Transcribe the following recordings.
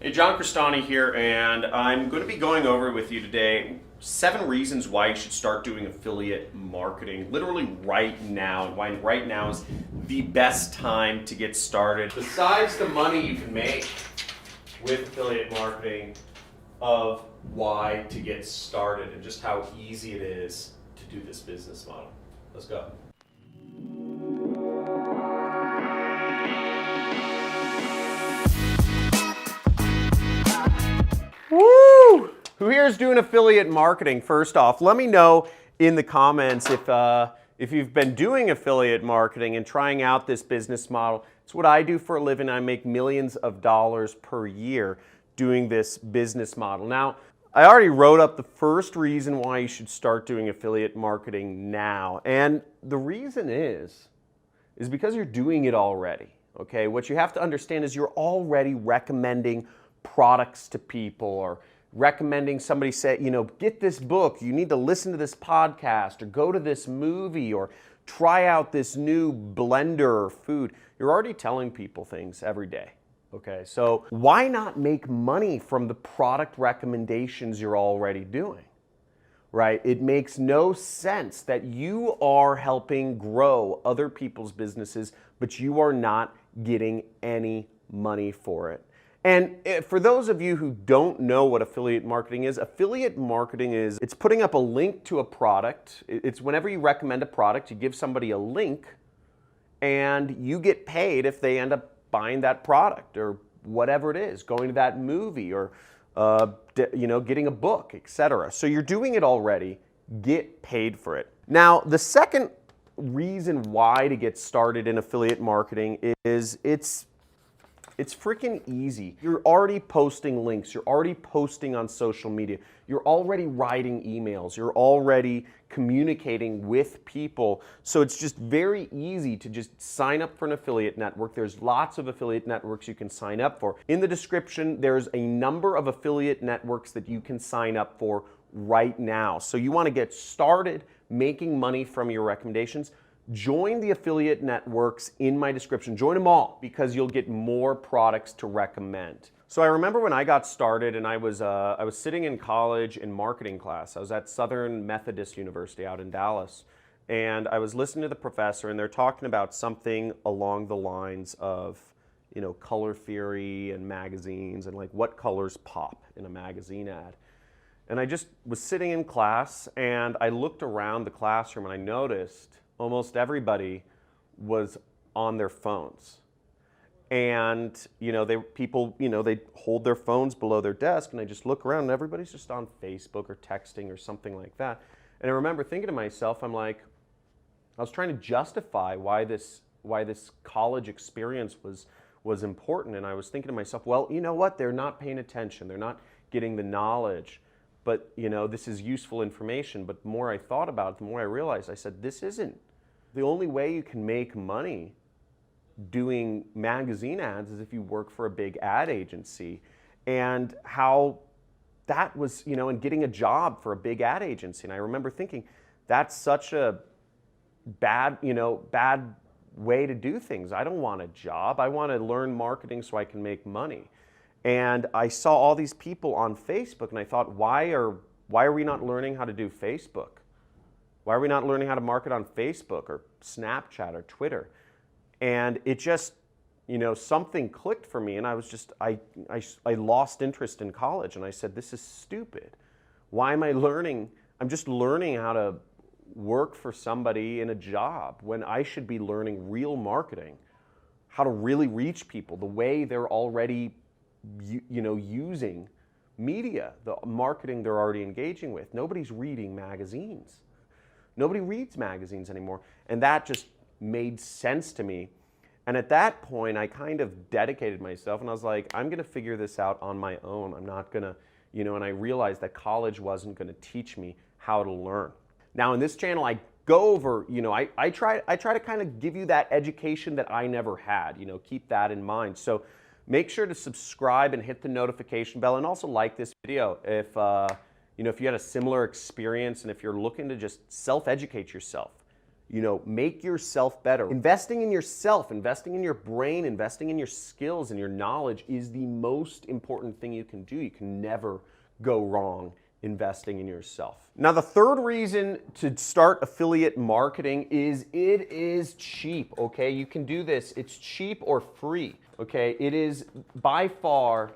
Hey, John Crestani here, and I'm going to be going over with you today 7 reasons why you should start doing affiliate marketing literally right now, and why right now is the best time to get started. Besides the money you can make with affiliate marketing, of why to get started and just how easy it is to do this business model. Let's go. Woo! Who here is doing affiliate marketing? First off, let me know in the comments if you've been doing affiliate marketing and trying out this business model. It's what I do for a living. I make millions of dollars per year doing this business model. Now, I already wrote up the first reason why you should start doing affiliate marketing now. And the reason is because you're doing it already. Okay? What you have to understand is you're already recommending products to people, or recommending somebody say, get this book, you need to listen to this podcast, or go to this movie, or try out this new blender or food. You're already telling people things every day. Okay, so why not make money from the product recommendations you're already doing? Right? It makes no sense that you are helping grow other people's businesses, but you are not getting any money for it. And for those of you who don't know what affiliate marketing is it's putting up a link to a product. It's whenever you recommend a product, you give somebody a link and you get paid if they end up buying that product or whatever it is, going to that movie or getting a book, etc. So you're doing it already, get paid for it. Now, the second reason why to get started in affiliate marketing is it's freaking easy. You're already posting links, you're already posting on social media, you're already writing emails, you're already communicating with people. So it's just very easy to just sign up for an affiliate network. There's lots of affiliate networks you can sign up for. In the description, there's a number of affiliate networks that you can sign up for right now. So you want to get started making money from your recommendations. Join the affiliate networks in my description. Join them all because you'll get more products to recommend. So I remember when I got started and I was sitting in college in marketing class. I was at Southern Methodist University out in Dallas, and I was listening to the professor, and they're talking about something along the lines of, color theory and magazines and like what colors pop in a magazine ad. And I just was sitting in class and I looked around the classroom and I noticed almost everybody was on their phones. And, they'd hold their phones below their desk, and I just look around and everybody's just on Facebook or texting or something like that. And I remember thinking to myself, I was trying to justify why this college experience was important. And I was thinking to myself, well, you know what? They're not paying attention. They're not getting the knowledge. But, this is useful information. But the more I thought about it, the more I realized, I said, this isn't. The only way you can make money doing magazine ads is if you work for a big ad agency. And how that was, and getting a job for a big ad agency. And I remember thinking, that's such a bad way to do things. I don't want a job. I want to learn marketing so I can make money. And I saw all these people on Facebook, and I thought, why are we not learning how to do Facebook? Why are we not learning how to market on Facebook or Snapchat or Twitter? And it just, something clicked for me, and I was just, I lost interest in college, and I said, this is stupid. Why am I learning? I'm just learning how to work for somebody in a job when I should be learning real marketing, how to really reach people the way they're already using media, the marketing they're already engaging with. Nobody's reading magazines. Nobody reads magazines anymore. And that just made sense to me. And at that point, I kind of dedicated myself, and I was like, I'm going to figure this out on my own. I'm not going to, and I realized that college wasn't going to teach me how to learn. Now in this channel, I go over, I try to kind of give you that education that I never had, keep that in mind. So make sure to subscribe and hit the notification bell, and also like this video if you had a similar experience, and if you're looking to just self-educate yourself Make yourself better. Investing in yourself, investing in your brain, investing in your skills and your knowledge is the most important thing you can do. You can never go wrong investing in yourself. Now, the third reason to start affiliate marketing is it is cheap, okay? You can do this. It's cheap or free, okay? It is by far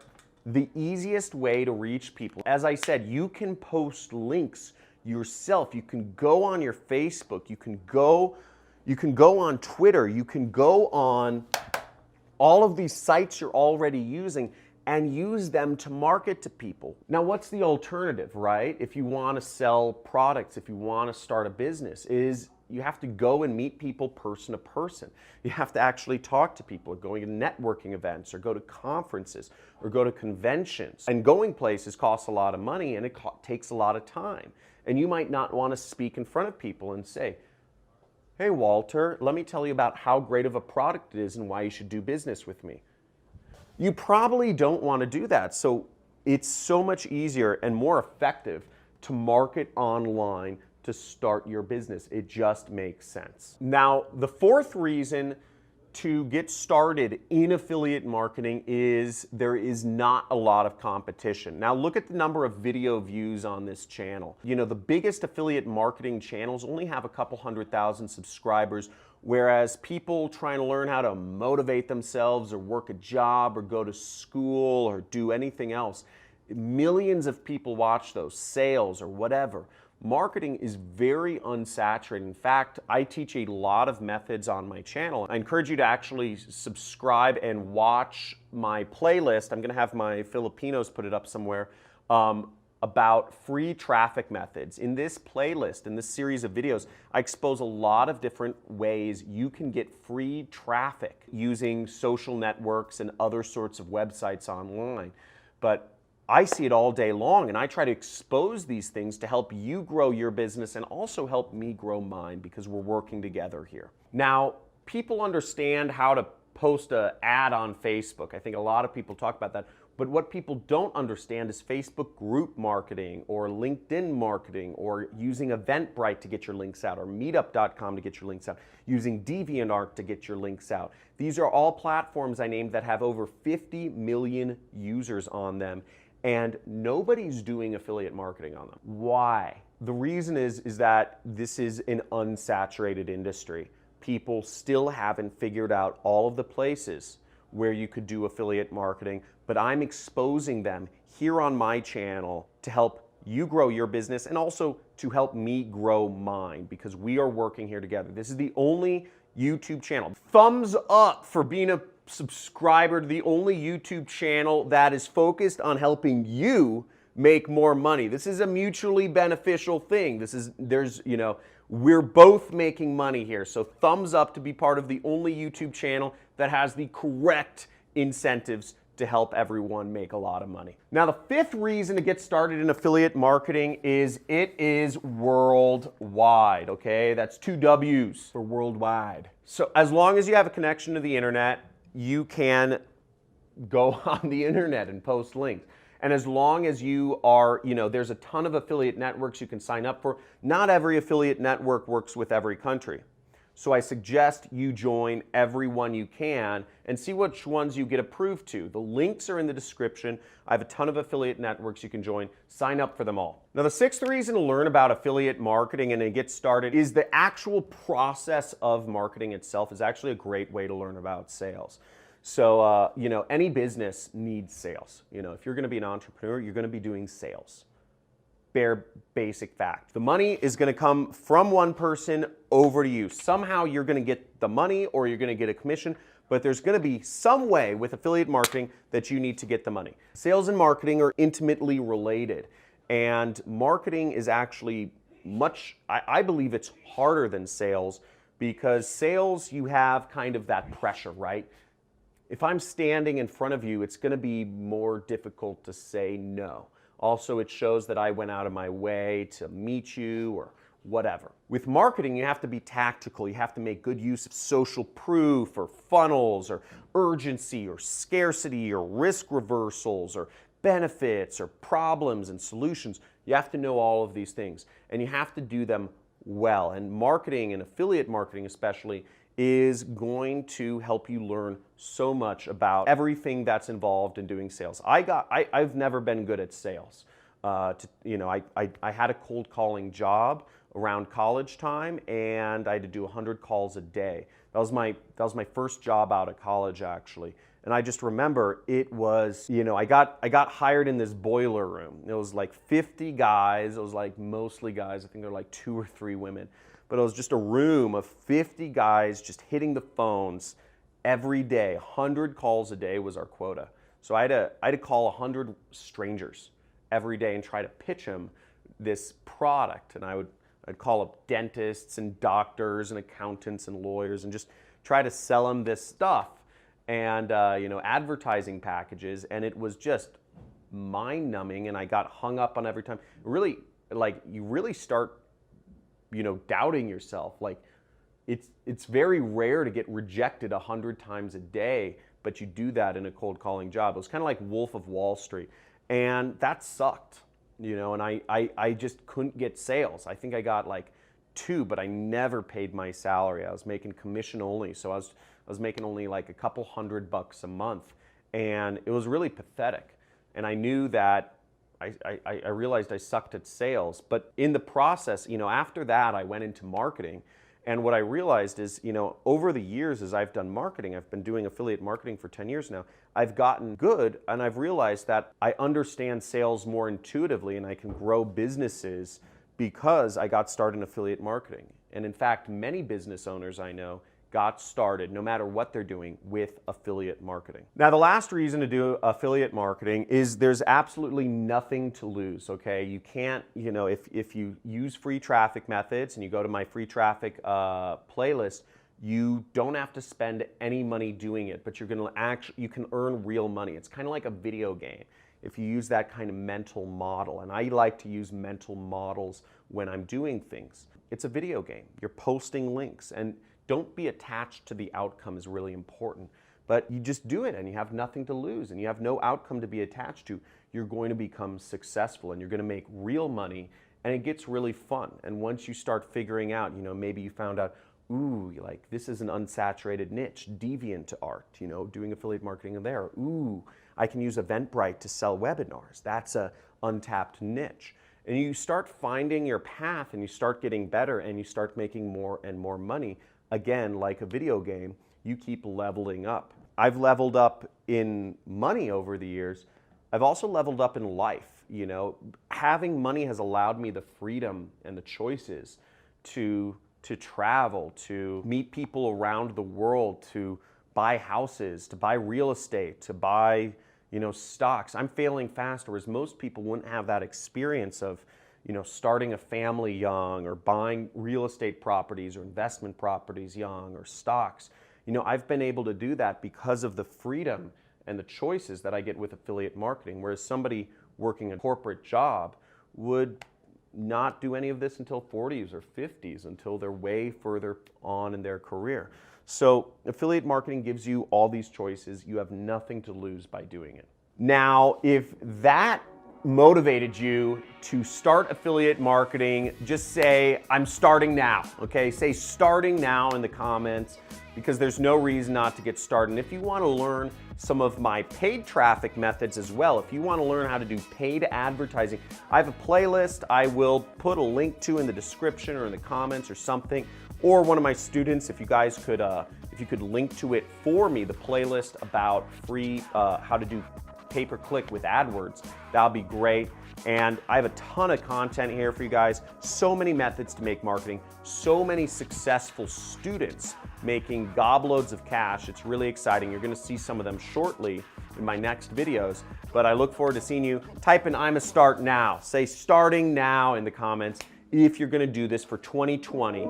the easiest way to reach people. As I said, you can post links yourself. You can go on your Facebook. You can go on Twitter. You can go on all of these sites you're already using and use them to market to people. Now, what's the alternative, right? If you want to sell products, if you want to start a business, is you have to go and meet people person to person. You have to actually talk to people, going to networking events, or go to conferences, or go to conventions. And going places costs a lot of money, and it takes a lot of time. And you might not want to speak in front of people and say, "Hey, Walter, let me tell you about how great of a product it is and why you should do business with me." You probably don't want to do that. So it's so much easier and more effective to market online to start your business. It just makes sense. Now, the fourth reason to get started in affiliate marketing is there is not a lot of competition. Now, look at the number of video views on this channel. The biggest affiliate marketing channels only have a couple 100,000 subscribers, whereas people trying to learn how to motivate themselves or work a job or go to school or do anything else, millions of people watch those, sales or whatever. Marketing is very unsaturated. In fact, I teach a lot of methods on my channel. I encourage you to actually subscribe and watch my playlist. I'm going to have my Filipinos put it up somewhere, about free traffic methods. In this playlist, in this series of videos, I expose a lot of different ways you can get free traffic using social networks and other sorts of websites online. But I see it all day long, and I try to expose these things to help you grow your business and also help me grow mine, because we're working together here. Now, people understand how to post an ad on Facebook. I think a lot of people talk about that. But what people don't understand is Facebook group marketing, or LinkedIn marketing, or using Eventbrite to get your links out, or Meetup.com to get your links out, using DeviantArt to get your links out. These are all platforms I named that have over 50 million users on them, and nobody's doing affiliate marketing on them. Why? The reason is that this is an unsaturated industry. People still haven't figured out all of the places where you could do affiliate marketing, but I'm exposing them here on my channel to help you grow your business and also to help me grow mine, because we are working here together. This is the only YouTube channel. Thumbs up for being a subscriber to the only YouTube channel that is focused on helping you make more money. This is a mutually beneficial thing. We're both making money here. So thumbs up to be part of the only YouTube channel that has the correct incentives to help everyone make a lot of money. Now, the fifth reason to get started in affiliate marketing is it is worldwide, okay? That's 2 W's for worldwide. So as long as you have a connection to the internet, you can go on the internet and post links. And as long as you are, there's a ton of affiliate networks you can sign up for. Not every affiliate network works with every country. So I suggest you join every one you can and see which ones you get approved to. The links are in the description. I have a ton of affiliate networks you can join. Sign up for them all. Now, the sixth reason to learn about affiliate marketing and to get started is the actual process of marketing itself is actually a great way to learn about sales. So, any business needs sales. If you're going to be an entrepreneur, you're going to be doing sales. Bare basic fact. The money is going to come from one person over to you. Somehow you're going to get the money or you're going to get a commission, but there's going to be some way with affiliate marketing that you need to get the money. Sales and marketing are intimately related, and marketing is actually I believe it's harder than sales, because sales, you have kind of that pressure, right? If I'm standing in front of you, it's going to be more difficult to say no. Also, it shows that I went out of my way to meet you or whatever. With marketing, you have to be tactical. You have to make good use of social proof or funnels or urgency or scarcity or risk reversals or benefits or problems and solutions. You have to know all of these things, and you have to do them well. And marketing and affiliate marketing especially is going to help you learn so much about everything that's involved in doing sales. I've never been good at sales. I had a cold calling job around college time, and I had to do 100 calls a day. That was my first job out of college, actually. And I just remember it was, I got hired in this boiler room. It was like 50 guys. It was like mostly guys. I think there were like 2 or 3 women. But it was just a room of 50 guys just hitting the phones every day. 100 calls a day was our quota. So I had to call 100 strangers every day and try to pitch them this product. And I'd call up dentists and doctors and accountants and lawyers and just try to sell them this stuff and advertising packages. And it was just mind-numbing, and I got hung up on every time. Really, you really start doubting yourself. Like, it's very rare to get rejected 100 times a day, but you do that in a cold calling job. It was kind of like Wolf of Wall Street, and that sucked, and I just couldn't get sales. I think I got like 2, but I never paid my salary. I was making commission only, so I was making only like a couple $100 a month, and it was really pathetic. And I knew that I realized I sucked at sales. But in the process, after that, I went into marketing. And what I realized is, over the years as I've done marketing, I've been doing affiliate marketing for 10 years now, I've gotten good, and I've realized that I understand sales more intuitively, and I can grow businesses because I got started in affiliate marketing. And in fact, many business owners I know got started, no matter what they're doing, with affiliate marketing. Now, the last reason to do affiliate marketing is there's absolutely nothing to lose, okay? You can't, if you use free traffic methods and you go to my free traffic playlist, you don't have to spend any money doing it, but you can earn real money. It's kind of like a video game if you use that kind of mental model. And I like to use mental models when I'm doing things. It's a video game. You're posting links, and don't be attached to the outcome is really important. But you just do it, and you have nothing to lose, and you have no outcome to be attached to. You're going to become successful, and you're going to make real money, and it gets really fun. And once you start figuring out, maybe you found out, ooh, like this is an unsaturated niche, deviant art, doing affiliate marketing there. Ooh, I can use Eventbrite to sell webinars. That's a untapped niche. And you start finding your path, and you start getting better, and you start making more and more money. Again, like a video game, you keep leveling up. I've leveled up in money over the years. I've also leveled up in life. Having money has allowed me the freedom and the choices to travel, to meet people around the world, to buy houses, to buy real estate, to buy stocks. I'm failing fast, whereas most people wouldn't have that experience of starting a family young, or buying real estate properties or investment properties young, or stocks. I've been able to do that because of the freedom and the choices that I get with affiliate marketing, whereas somebody working a corporate job would not do any of this until 40s or 50s, until they're way further on in their career. So affiliate marketing gives you all these choices. You have nothing to lose by doing it. Now, if that motivated you to start affiliate marketing, just say, I'm starting now, okay? Say starting now in the comments, because there's no reason not to get started. And if you want to learn some of my paid traffic methods as well, if you want to learn how to do paid advertising, I have a playlist I will put a link to in the description or in the comments or something, or one of my students, if you guys could, if you could link to it for me, the playlist about free, how to do pay-per-click with AdWords, that'll be great. And I have a ton of content here for you guys. So many methods to make marketing, so many successful students making gobloads of cash. It's really exciting. You're gonna see some of them shortly in my next videos, but I look forward to seeing you. Type in I'm a start now. Say starting now in the comments if you're gonna do this for 2020.